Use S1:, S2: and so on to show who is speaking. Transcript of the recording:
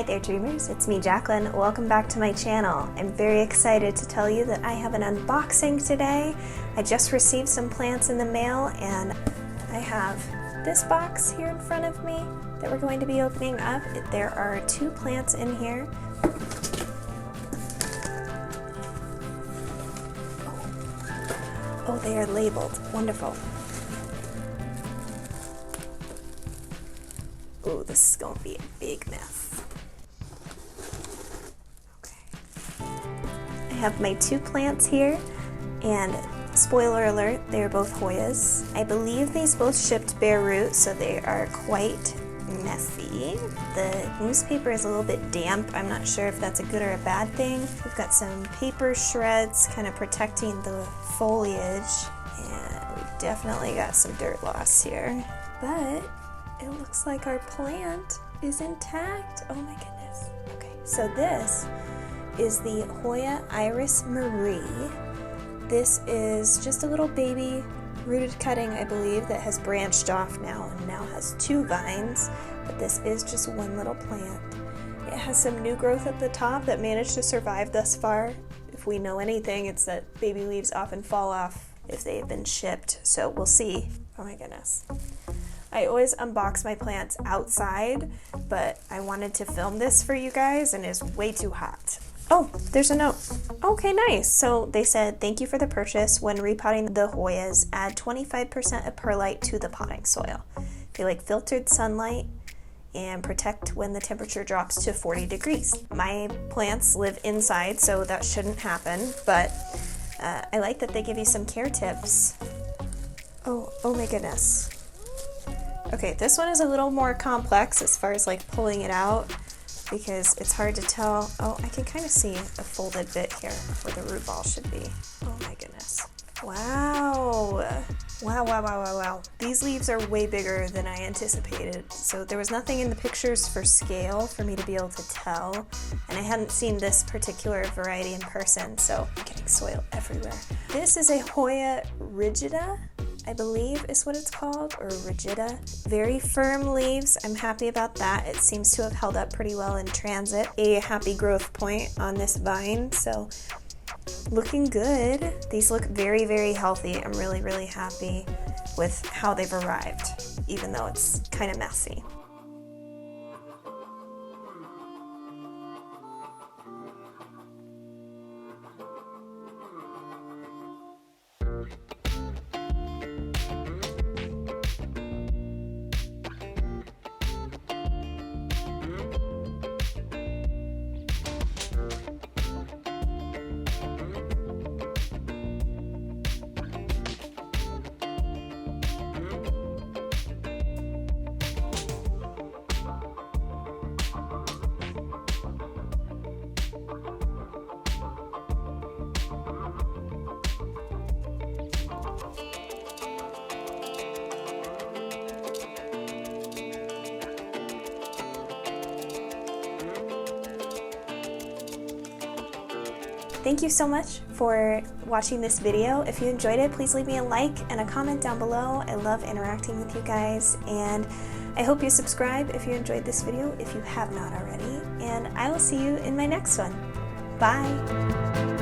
S1: there dreamers, it's me Jacqueline. Welcome back to my channel. I'm very excited to tell you that I have an unboxing today. I just received some plants in the mail and I have this box here in front of me that we're going to be opening up. There are 2 plants in here. Oh, they are labeled. Wonderful. Oh, this is going to be a big mess. Okay. I have my 2 plants here, and spoiler alert, they are both Hoyas. I believe these both shipped bare root, so they are quite messy. The newspaper is a little bit damp. I'm not sure if that's a good or a bad thing. We've got some paper shreds kind of protecting the foliage, and we've definitely got some dirt loss here. But it looks like our plant is intact. Oh my goodness. Okay, so this is the Hoya Iris Marie. This is just a little baby rooted cutting, I believe, that has branched off now and now has 2 vines, but this is just one little plant. It has some new growth at the top that managed to survive thus far. If we know anything, it's that baby leaves often fall off if they have been shipped, so we'll see. Oh my goodness. I always unbox my plants outside, but I wanted to film this for you guys and it's way too hot. Oh, there's a note. Okay, nice. So they said, thank you for the purchase. When repotting the Hoyas, add 25% of perlite to the potting soil. They like filtered sunlight and protect when the temperature drops to 40 degrees. My plants live inside, so that shouldn't happen, but I like that they give you some care tips. Oh my goodness. Okay, this one is a little more complex as far as like pulling it out because it's hard to tell. Oh, I can kind of see a folded bit here where the root ball should be. Oh my goodness. Wow. Wow. These leaves are way bigger than I anticipated. So there was nothing in the pictures for scale for me to be able to tell. And I hadn't seen this particular variety in person, so I'm getting soil everywhere. This is a Hoya rigida, I believe is what it's called, or rigida. Very firm leaves. I'm happy about that. It seems to have held up pretty well in transit. A happy growth point on this vine, so looking good. These look very, very healthy. I'm really, really happy with how they've arrived, even though it's kind of messy. Thank you so much for watching this video. If you enjoyed it, please leave me a like and a comment down below. I love interacting with you guys, and I hope you subscribe if you enjoyed this video if you have not already, and I will see you in my next one. Bye!